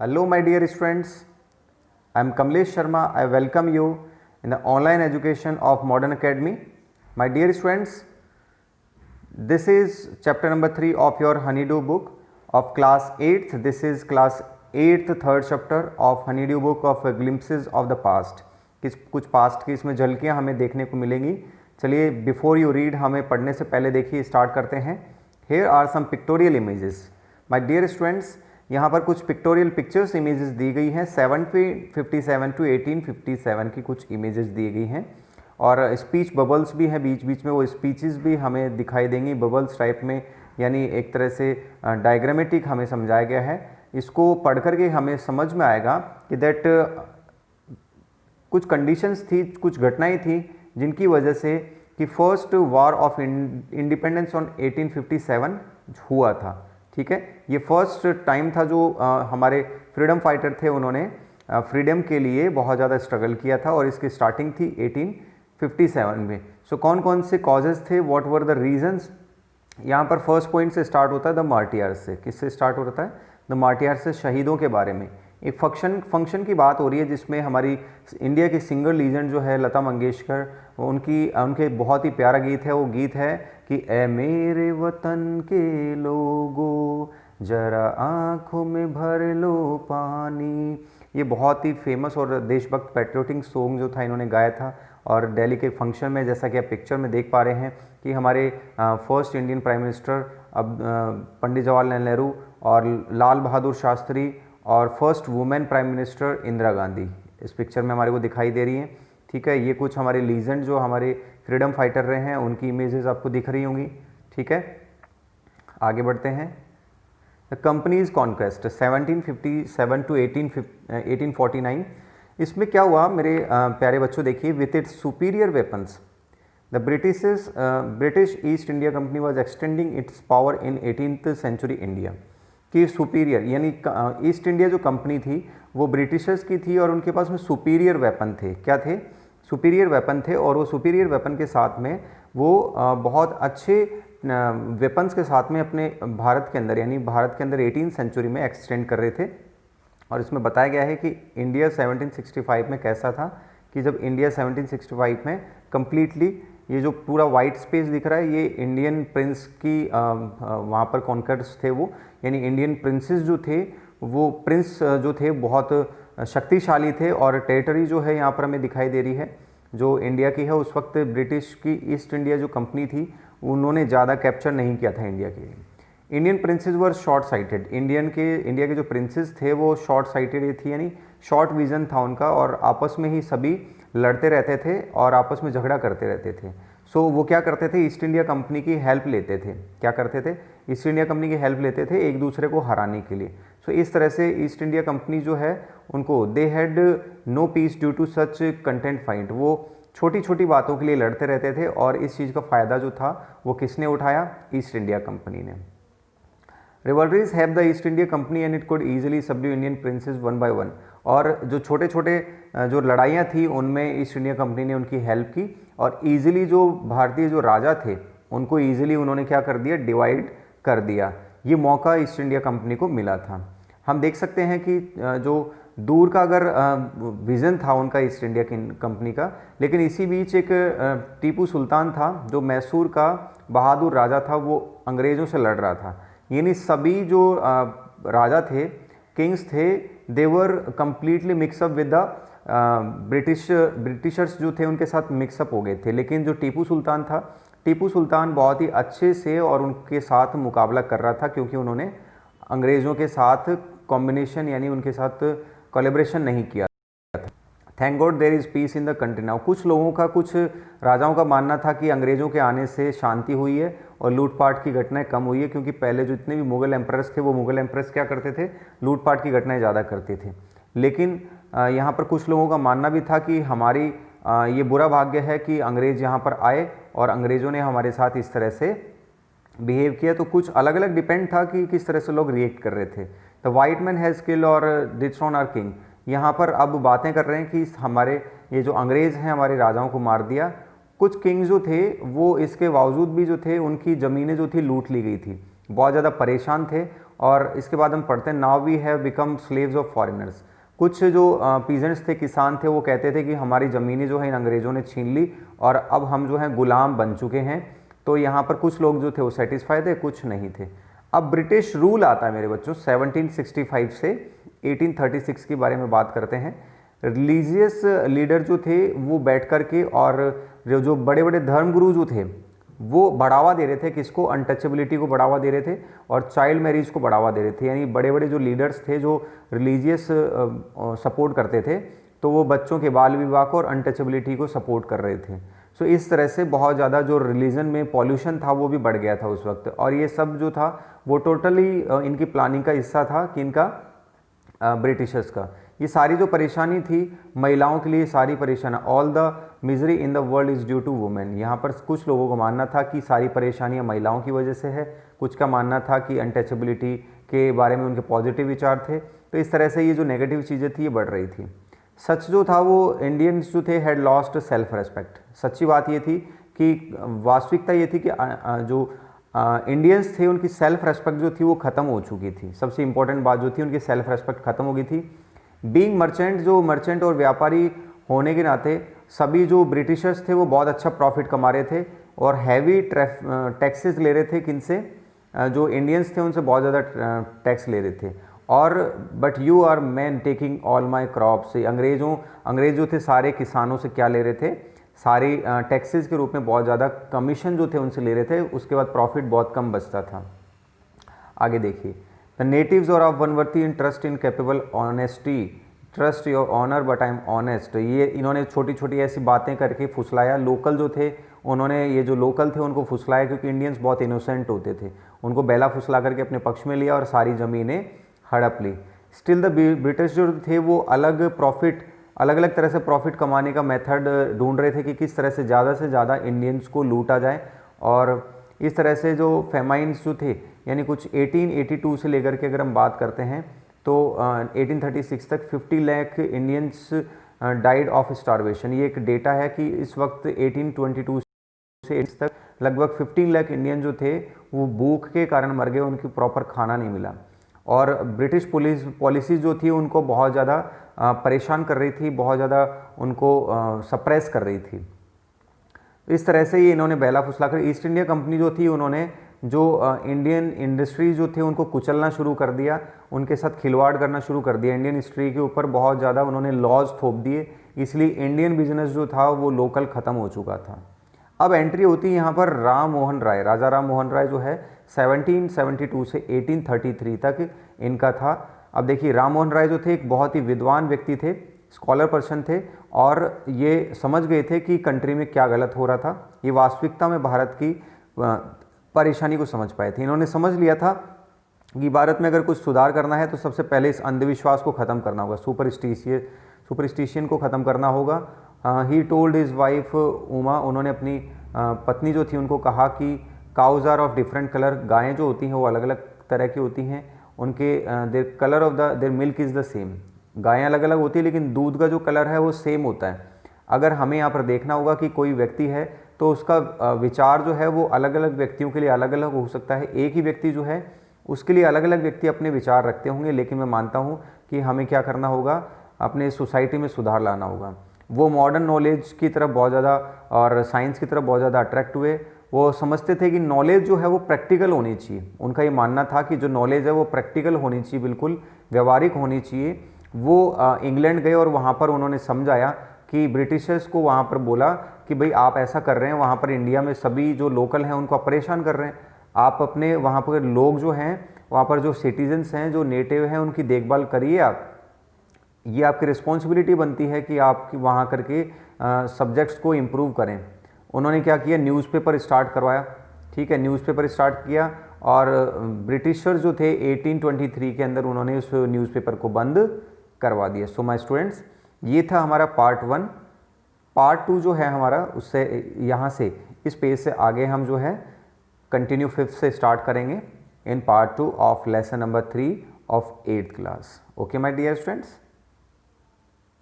Hello, my dear students. I am Kamlesh Sharma. I welcome you in the online education of Modern Academy. My dear students, this is chapter number 3 of your Honeydew book of class 8th. This is class 8th third chapter of Honeydew book of Glimpses of the Past. कुछ past की इसमें झलकियाँ हमें देखने को मिलेंगी। चलिए before you read हमें पढ़ने से पहले देखिए स्टार्ट करते हैं। Here are some pictorial images. My dear students, यहाँ पर कुछ पिक्टोरियल पिक्चर्स इमेजेस दी गई हैं। 757 टू 1857 की कुछ इमेजेस दी गई हैं और स्पीच बबल्स भी हैं, बीच बीच में वो स्पीचेस भी हमें दिखाई देंगी बबल्स टाइप में, यानी एक तरह से डायग्रामेटिक हमें समझाया गया है। इसको पढ़ करके हमें समझ में आएगा कि दैट कुछ कंडीशंस थी, कुछ घटनाएं थी जिनकी वजह से कि first war of independence on 1857 हुआ था। ठीक है, ये फर्स्ट टाइम था जो हमारे फ्रीडम फाइटर थे, उन्होंने फ्रीडम के लिए बहुत ज़्यादा स्ट्रगल किया था और इसकी स्टार्टिंग थी 1857 में। सो कौन कौन से कॉजेज़ थे, व्हाट वर द रीजंस। यहाँ पर फर्स्ट पॉइंट से स्टार्ट होता है द मार्टियर्स से। किससे स्टार्ट होता है? द मार्टियर्स से, शहीदों के बारे में। एक फंक्शन की बात हो रही है जिसमें हमारी इंडिया की सिंगर लीजेंड जो है लता मंगेशकर, उनके बहुत ही प्यारा गीत है। वो गीत है कि ए मेरे वतन के लोगों जरा आँखों में भर लो पानी। ये बहुत ही फेमस और देशभक्त पैट्रियोटिक सॉन्ग जो था इन्होंने गाया था। और दिल्ली के फंक्शन में, जैसा कि आप पिक्चर में देख पा रहे हैं कि हमारे फर्स्ट इंडियन प्राइम मिनिस्टर अब पंडित जवाहरलाल नेहरू और लाल बहादुर शास्त्री और first women prime minister Indira Gandhi इस पिक्चर में हमारे को दिखाई दे रही हैं। ठीक है, ये कुछ हमारे लीजेंड जो हमारे फ्रीडम फाइटर रहे हैं उनकी इमेजेस आपको दिख रही होंगी। ठीक है, आगे बढ़ते हैं। The companies conquest 1757 to 1849। इसमें क्या हुआ मेरे प्यारे बच्चों, देखिए, with its superior weapons the British East India company was extending its power in 18th century India. कि सुपीरियर यानी ईस्ट इंडिया जो कंपनी थी वो ब्रिटिशर्स की थी और उनके पास में सुपीरियर वेपन थे। क्या थे? सुपीरियर वेपन थे। और वो सुपीरियर वेपन के साथ में वो बहुत अच्छे वेपन्स के साथ में अपने भारत के अंदर, यानी भारत के अंदर 18th सेंचुरी में एक्सटेंड कर रहे थे। और इसमें बताया गया है कि इंडिया 1765 में कैसा था कि जब इंडिया 1765 में कम्प्लीटली ये जो पूरा वाइट स्पेस दिख रहा है ये इंडियन प्रिंस की वहाँ पर कॉन्कर्स थे वो, यानी इंडियन प्रिंसेस जो थे वो प्रिंस जो थे बहुत शक्तिशाली थे। और टेरिटरी जो है यहाँ पर हमें दिखाई दे रही है जो इंडिया की है, उस वक्त ब्रिटिश की ईस्ट इंडिया जो कंपनी थी उन्होंने ज़्यादा कैप्चर नहीं किया था इंडिया के लिए। इंडियन प्रिंसेस वर शॉर्ट साइटेड। इंडिया के जो प्रिंसेस थे वो शॉर्ट साइटेड थी, यानी शॉर्ट विजन था उनका और आपस में ही सभी लड़ते रहते थे और आपस में झगड़ा करते रहते थे। सो वो क्या करते थे? ईस्ट इंडिया कंपनी की हेल्प लेते थे। क्या करते थे? ईस्ट इंडिया कंपनी की हेल्प लेते थे एक दूसरे को हराने के लिए। सो इस तरह से ईस्ट इंडिया कंपनी जो है उनको they had no peace due to such constant fight. वो छोटी छोटी बातों के लिए लड़ते रहते थे और इस चीज़ का फ़ायदा जो था वो किसने उठाया? ईस्ट इंडिया कंपनी ने। Rivalries have the East India company and it could easily subdue Indian princes one by one. और जो छोटे छोटे जो लड़ाइयाँ थी उनमें ईस्ट इंडिया कंपनी ने उनकी हेल्प की और ईजिली जो भारतीय जो राजा थे उनको ईजिली उन्होंने क्या कर दिया? डिवाइड कर दिया। ये मौका ईस्ट इंडिया कंपनी को मिला था। हम देख सकते हैं कि जो दूर का अगर विज़न था उनका ईस्ट इंडिया कंपनी का, लेकिन इसी बीच एक टीपू सुल्तान था जो मैसूर का बहादुर राजा था, वो अंग्रेज़ों से लड़ रहा था। यानी सभी जो राजा थे, किंग्स थे, they were completely mixup with the Britishers जो थे उनके साथ मिक्सअप हो गए थे। लेकिन जो टीपू सुल्तान था, टीपू सुल्तान बहुत ही अच्छे से और उनके साथ मुकाबला कर रहा था क्योंकि उन्होंने अंग्रेज़ों के साथ कॉम्बिनेशन यानी उनके साथ कोलैबोरेशन नहीं किया था। Thank God there is peace in the country now. कुछ लोगों का, कुछ राजाओं का मानना था कि अंग्रेज़ों के आने से शांति हुई है और लूटपाट की घटनाएं कम हुई है, क्योंकि पहले जो इतने भी मुग़ल एम्परर्स थे वो मुग़ल एम्परर्स क्या करते थे? लूटपाट की घटनाएं ज़्यादा करते थे। लेकिन यहाँ पर कुछ लोगों का मानना भी था कि हमारी ये बुरा भाग्य है कि अंग्रेज़ यहाँ पर आए और अंग्रेज़ों ने हमारे साथ इस तरह से बिहेव किया। तो कुछ अलग अलग डिपेंड था कि किस तरह से लोग रिएक्ट कर रहे थे। The white man has killed और डिथ्रोन आवर किंग। यहाँ पर अब बातें कर रहे हैं कि हमारे ये जो अंग्रेज़ हैं हमारे राजाओं को मार दिया। कुछ किंग जो थे वो इसके बावजूद भी जो थे उनकी ज़मीनें जो थी लूट ली गई थी, बहुत ज़्यादा परेशान थे और इसके बाद हम पढ़ते हैं now we have become slaves of foreigners. कुछ जो पीजेंट्स थे, किसान थे, वो कहते थे कि हमारी ज़मीनें जो है इन अंग्रेज़ों ने छीन ली और अब हम जो हैं गुलाम बन चुके हैं। तो यहाँ पर कुछ लोग जो थे वो सेटिस्फाई थे, कुछ नहीं थे। अब ब्रिटिश रूल आता है मेरे बच्चों 1765 से 1836 के बारे में बात करते हैं। रिलीजियस लीडर जो थे वो बैठ कर के और जो बड़े बड़े धर्मगुरु जो थे वो बढ़ावा दे रहे थे, किसको, अनटचेबिलिटी को बढ़ावा दे रहे थे और चाइल्ड मैरिज को बढ़ावा दे रहे थे। यानी बड़े बड़े जो लीडर्स थे जो रिलीजियस सपोर्ट करते थे तो वो बच्चों के बाल विवाह को और अनटचेबिलिटी को सपोर्ट कर रहे थे। सो इस तरह से बहुत ज़्यादा जो रिलीजन में पॉल्यूशन था वो भी बढ़ गया था उस वक्त। और ये सब जो था वो टोटली इनकी प्लानिंग का हिस्सा था, किनका, ब्रिटिशर्स का। ये सारी जो परेशानी थी महिलाओं के लिए, सारी परेशानी, all the misery in the world is due to women. यहाँ पर कुछ लोगों को मानना था कि सारी परेशानियाँ महिलाओं की वजह से है, कुछ का मानना था कि अनटचेबिलिटी के बारे में उनके पॉजिटिव विचार थे। तो इस तरह से ये जो नेगेटिव चीज़ें थी ये बढ़ रही थी। सच जो था वो इंडियंस जो थे हैड लॉस्ट सेल्फ रेस्पेक्ट। सच्ची बात ये थी कि वास्तविकता ये थी कि जो इंडियंस थे उनकी सेल्फ रेस्पेक्ट जो थी वो ख़त्म हो चुकी थी। सबसे इंपॉर्टेंट बात जो थी उनकी सेल्फ रेस्पेक्ट ख़त्म हो गई थी। बीइंग मर्चेंट, जो मर्चेंट और व्यापारी होने के नाते सभी जो ब्रिटिशर्स थे वो बहुत अच्छा प्रॉफिट कमा रहे थे और हैवी टैक्सेस ले रहे थे। किनसे, जो इंडियंस थे उनसे बहुत ज़्यादा टैक्स ले रहे थे। और but you are man taking all my crops, अंग्रेज जो थे सारे किसानों से क्या ले रहे थे, सारी टैक्सेस के रूप में बहुत ज़्यादा कमीशन जो थे उनसे ले रहे थे। उसके बाद प्रॉफिट बहुत कम बचता था। आगे देखिए, द नेटिव्स और ऑफ वनवर्ती in trust in capable honesty, trust your honour but I am honest. ये इन्होंने छोटी छोटी ऐसी बातें करके फुसलाया। लोकल जो थे उन्होंने, ये जो लोकल थे उनको फुसलाया, क्योंकि इंडियंस बहुत इनोसेंट होते थे। उनको बेला फुसला करके अपने पक्ष में लिया और सारी ज़मीनें हड़प ली। स्टिल द ब्रिटिश जो थे वो अलग अलग तरह से प्रॉफिट कमाने का मेथड ढूंढ रहे थे कि किस तरह से ज़्यादा इंडियंस को लूटा जाए। और इस तरह से जो फेमाइन्स जो थे, यानी कुछ 1882 से लेकर के अगर हम बात करते हैं तो 1836 तक 50 lakh Indians died of starvation. ये एक डेटा है कि इस वक्त 1822 से तक लगभग 15 लाख इंडियन जो थे वो भूख के कारण मर गए, उनकी प्रॉपर खाना नहीं मिला। और ब्रिटिश पुलिस पॉलिसी जो थी उनको बहुत ज़्यादा परेशान कर रही थी, बहुत ज़्यादा उनको सप्रेस कर रही थी। इस तरह से ये इन्होंने बेला फुसला कर ईस्ट इंडिया कंपनी जो थी उन्होंने जो इंडियन इंडस्ट्री जो थे उनको कुचलना शुरू कर दिया, उनके साथ खिलवाड़ करना शुरू कर दिया। इंडियन हिस्ट्री के ऊपर बहुत ज़्यादा उन्होंने लॉज थोप दिए, इसलिए इंडियन बिजनेस जो था वो लोकल ख़त्म हो चुका था। अब एंट्री होती है यहाँ पर राम मोहन राय, राजा राम मोहन राय जो है 1772 से 1833 तक इनका था। अब देखिए, राम मोहन राय जो थे एक बहुत ही विद्वान व्यक्ति थे, स्कॉलर पर्सन थे और ये समझ गए थे कि कंट्री में क्या गलत हो रहा था। ये वास्तविकता में भारत की परेशानी को समझ पाए थे। इन्होंने समझ लिया था कि भारत में अगर कुछ सुधार करना है तो सबसे पहले इस अंधविश्वास को ख़त्म करना होगा, सुपरस्टिशियन को ख़त्म करना होगा। He told his wife Uma, उन्होंने अपनी पत्नी जो थी उनको कहा कि cows are of different colour, गायें जो होती हैं वो अलग अलग तरह की होती हैं, उनके their colour of their milk is the same. गायें अलग अलग होती है लेकिन दूध का जो कलर है वो सेम होता है। अगर हमें यहाँ पर देखना होगा कि कोई व्यक्ति है तो उसका विचार जो है वो अलग अलग व्यक्तियों के लिए अलग अलग हो सकता है। एक ही व्यक्ति जो है उसके लिए अलग अलग व्यक्ति अपने विचार रखते होंगे, लेकिन मैं मानता हूँ कि हमें क्या करना होगा, अपने सोसाइटी में सुधार लाना होगा। वो मॉडर्न नॉलेज की तरफ बहुत ज़्यादा और साइंस की तरफ बहुत ज़्यादा अट्रैक्ट हुए। वो समझते थे कि नॉलेज जो है वो प्रैक्टिकल होनी चाहिए। उनका ये मानना था कि जो नॉलेज है वो प्रैक्टिकल होनी चाहिए, बिल्कुल व्यवहारिक होनी चाहिए। वो इंग्लैंड गए और वहाँ पर उन्होंने समझाया कि ब्रिटिशर्स को वहाँ पर बोला कि भाई आप ऐसा कर रहे हैं, वहाँ पर इंडिया में सभी जो लोकल हैं उनको आप परेशान कर रहे हैं। आप अपने वहाँ पर लोग जो हैं, वहाँ पर जो सिटीजन्स हैं, जो नेटिव हैं, उनकी देखभाल करिए आप। ये आपकी रिस्पॉन्सिबिलिटी बनती है कि आप वहाँ करके सब्जेक्ट्स को इम्प्रूव करें। उन्होंने क्या किया, न्यूज़पेपर स्टार्ट करवाया। ठीक है, न्यूज़पेपर स्टार्ट किया और ब्रिटिशर्स जो थे 1823 के अंदर उन्होंने उस न्यूज़पेपर को बंद करवा दिया। सो माय स्टूडेंट्स, ये था हमारा पार्ट 1। पार्ट 2 जो है हमारा, उससे यहाँ से इस पेज से आगे हम जो है कंटिन्यू 5th से स्टार्ट करेंगे in part 2 of lesson number 3 of 8th class. Okay my dear students.